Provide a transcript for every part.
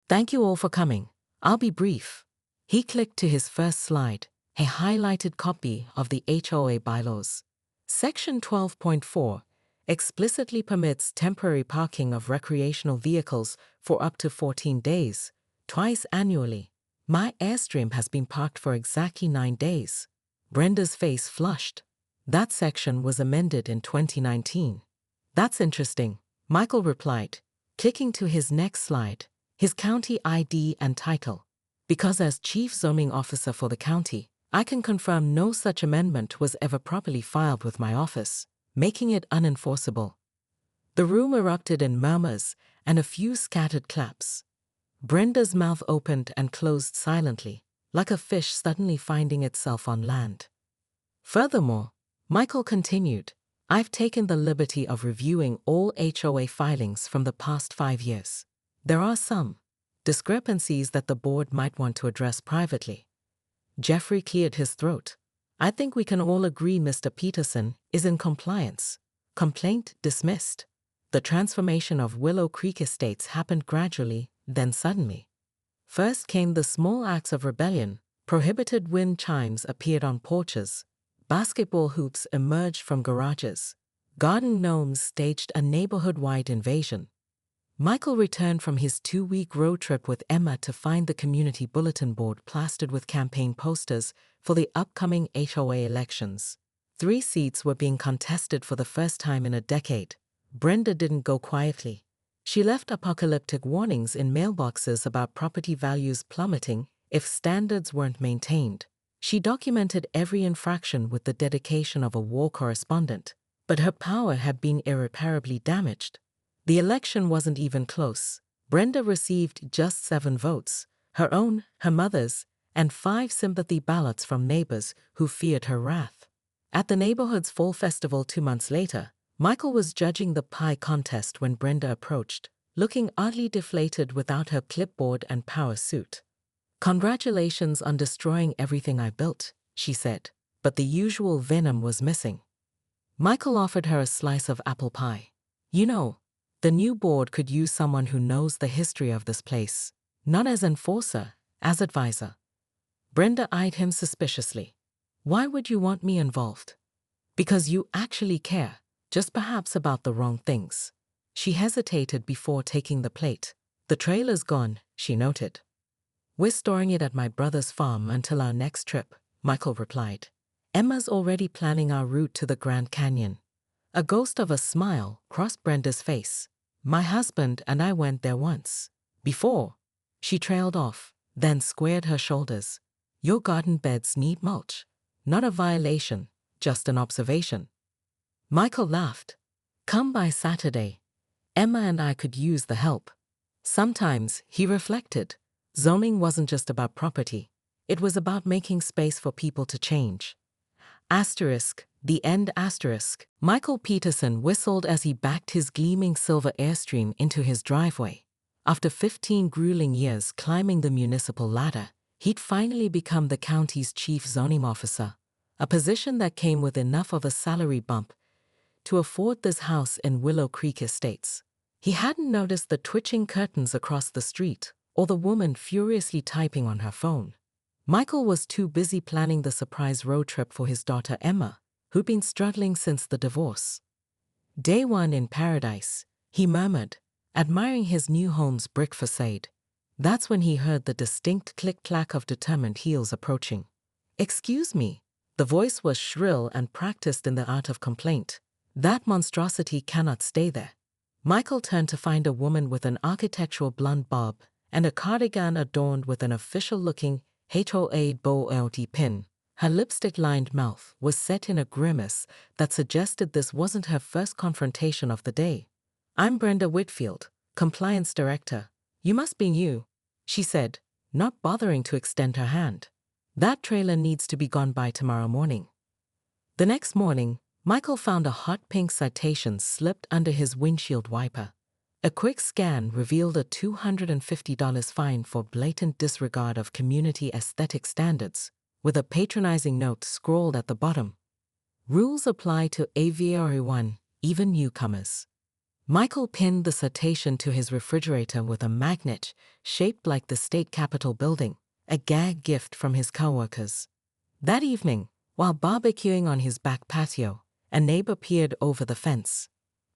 Thank you all for coming. I'll be brief. He clicked to his first slide, a highlighted copy of the HOA bylaws. Section 12.4 explicitly permits temporary parking of recreational vehicles for up to 14 days, twice annually. My Airstream has been parked for exactly 9 days. Brenda's face flushed. That section was amended in 2019. That's interesting, Michael replied, clicking to his next slide, his county ID and title. Because as Chief Zoning Officer for the county, I can confirm no such amendment was ever properly filed with my office, making it unenforceable. The room erupted in murmurs and a few scattered claps. Brenda's mouth opened and closed silently, like a fish suddenly finding itself on land. Furthermore, Michael continued, I've taken the liberty of reviewing all HOA filings from the past 5 years. There are some discrepancies that the board might want to address privately. Jeffrey cleared his throat. I think we can all agree Mr. Peterson is in compliance. Complaint dismissed. The transformation of Willow Creek Estates happened gradually, then suddenly. First came the small acts of rebellion. Prohibited wind chimes appeared on porches. Basketball hoops emerged from garages. Garden gnomes staged a neighborhood-wide invasion. Michael returned from his 2-week road trip with Emma to find the community bulletin board plastered with campaign posters for the upcoming HOA elections. 3 seats were being contested for the first time in a decade. Brenda didn't go quietly. She left apocalyptic warnings in mailboxes about property values plummeting if standards weren't maintained. She documented every infraction with the dedication of a war correspondent, but her power had been irreparably damaged. The election wasn't even close. Brenda received just 7 votes, her own, her mother's, and 5 sympathy ballots from neighbors who feared her wrath. At the neighborhood's fall festival 2 months later, Michael was judging the pie contest when Brenda approached, looking oddly deflated without her clipboard and power suit. Congratulations on destroying everything I built, she said, but the usual venom was missing. Michael offered her a slice of apple pie. You know, the new board could use someone who knows the history of this place, not as enforcer, as advisor. Brenda eyed him suspiciously. Why would you want me involved? Because you actually care, just perhaps about the wrong things. She hesitated before taking the plate. The trailer's gone, she noted. We're storing it at my brother's farm until our next trip, Michael replied. Emma's already planning our route to the Grand Canyon. A ghost of a smile crossed Brenda's face. My husband and I went there once. Before. She trailed off, then squared her shoulders. Your garden beds need mulch. Not a violation, just an observation. Michael laughed. Come by Saturday. Emma and I could use the help. Sometimes, he reflected, zoning wasn't just about property. It was about making space for people to change. Asterisk, the end asterisk. Michael Peterson whistled as he backed his gleaming silver Airstream into his driveway. After 15 grueling years climbing the municipal ladder, he'd finally become the county's chief zoning officer, a position that came with enough of a salary bump to afford this house in Willow Creek Estates. He hadn't noticed the twitching curtains across the street or the woman furiously typing on her phone. Michael was too busy planning the surprise road trip for his daughter Emma, who'd been struggling since the divorce. Day 1 in paradise, he murmured, admiring his new home's brick facade. That's when he heard the distinct click-clack of determined heels approaching. Excuse me. The voice was shrill and practiced in the art of complaint. That monstrosity cannot stay there. Michael turned to find a woman with an architectural blonde bob and a cardigan adorned with an official-looking HOA bow pin. Her lipstick-lined mouth was set in a grimace that suggested this wasn't her first confrontation of the day. I'm Brenda Whitfield, Compliance Director. You must be new, she said, not bothering to extend her hand. That trailer needs to be gone by tomorrow morning. The next morning, Michael found a hot pink citation slipped under his windshield wiper. A quick scan revealed a $250 fine for blatant disregard of community aesthetic standards, with a patronizing note scrawled at the bottom. Rules apply to everyone, even newcomers. Michael pinned the citation to his refrigerator with a magnet shaped like the state capitol building, a gag gift from his coworkers. That evening, while barbecuing on his back patio, a neighbor peered over the fence.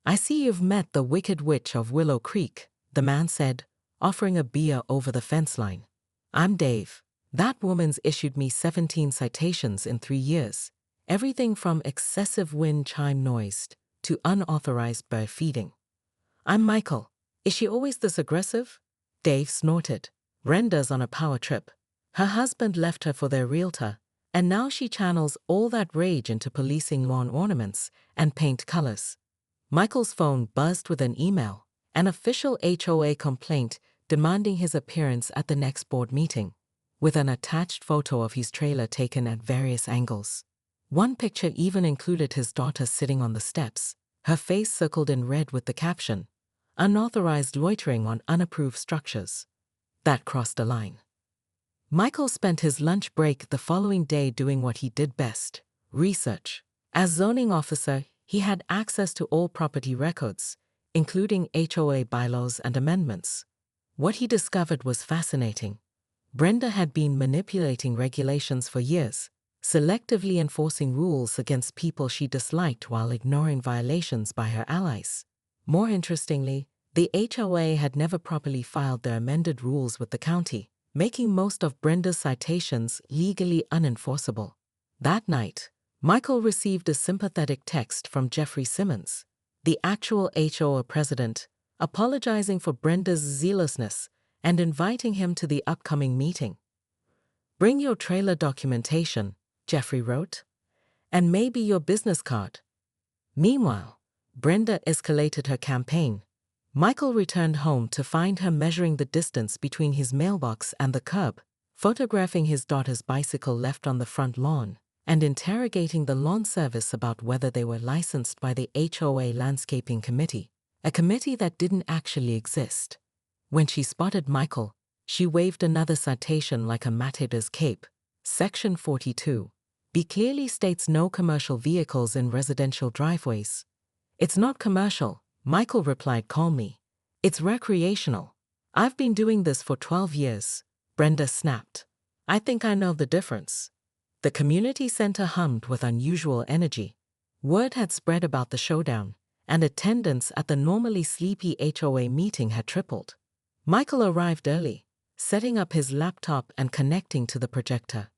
"I see you've met the Wicked Witch of Willow Creek," the man said, offering a beer over the fence line. "I'm Dave. That woman's issued me 17 citations in 3 years, everything from excessive wind chime noise to unauthorized bird feeding." "I'm Michael. Is she always this aggressive?" Dave snorted. "Brenda's on a power trip. Her husband left her for their realtor, and now she channels all that rage into policing lawn ornaments and paint colors." Michael's phone buzzed with an email, an official HOA complaint demanding his appearance at the next board meeting, with an attached photo of his trailer taken at various angles. One picture even included his daughter sitting on the steps, her face circled in red with the caption, "Unauthorized loitering on unapproved structures." That crossed a line. Michael spent his lunch break the following day doing what he did best: research. As zoning officer, he had access to all property records, including HOA bylaws and amendments. What he discovered was fascinating. Brenda had been manipulating regulations for years, selectively enforcing rules against people she disliked while ignoring violations by her allies. More interestingly, the HOA had never properly filed their amended rules with the county, making most of Brenda's citations legally unenforceable. That night, Michael received a sympathetic text from Jeffrey Simmons, the actual HOA president, apologizing for Brenda's zealousness and inviting him to the upcoming meeting. "Bring your trailer documentation," Jeffrey wrote, "and maybe your business card." Meanwhile, Brenda escalated her campaign. Michael returned home to find her measuring the distance between his mailbox and the curb, photographing his daughter's bicycle left on the front lawn, and interrogating the lawn service about whether they were licensed by the HOA Landscaping Committee, a committee that didn't actually exist. When she spotted Michael, she waved another citation like a matator's cape. Section 42. B clearly states no commercial vehicles in residential driveways. "It's not commercial," Michael replied calmly. "It's recreational. I've been doing this for 12 years, Brenda snapped. "I think I know the difference." The community center hummed with unusual energy. Word had spread about the showdown, and attendance at the normally sleepy HOA meeting had tripled. Michael arrived early, setting up his laptop and connecting to the projector.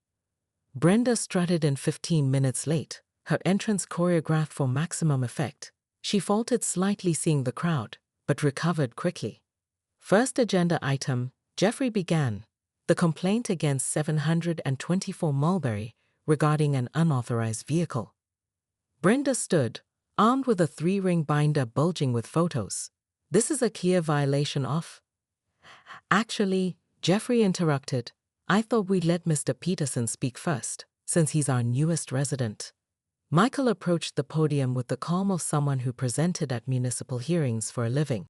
Brenda strutted in 15 minutes late, her entrance choreographed for maximum effect. She faltered slightly seeing the crowd, but recovered quickly. First agenda item, Jeffrey began. The complaint against 724 Mulberry regarding an unauthorized vehicle. Brenda stood, armed with a 3-ring binder bulging with photos. "This is a clear violation of..." "Actually," Jeffrey interrupted, "I thought we'd let Mr. Peterson speak first, since he's our newest resident." Michael approached the podium with the calm of someone who presented at municipal hearings for a living.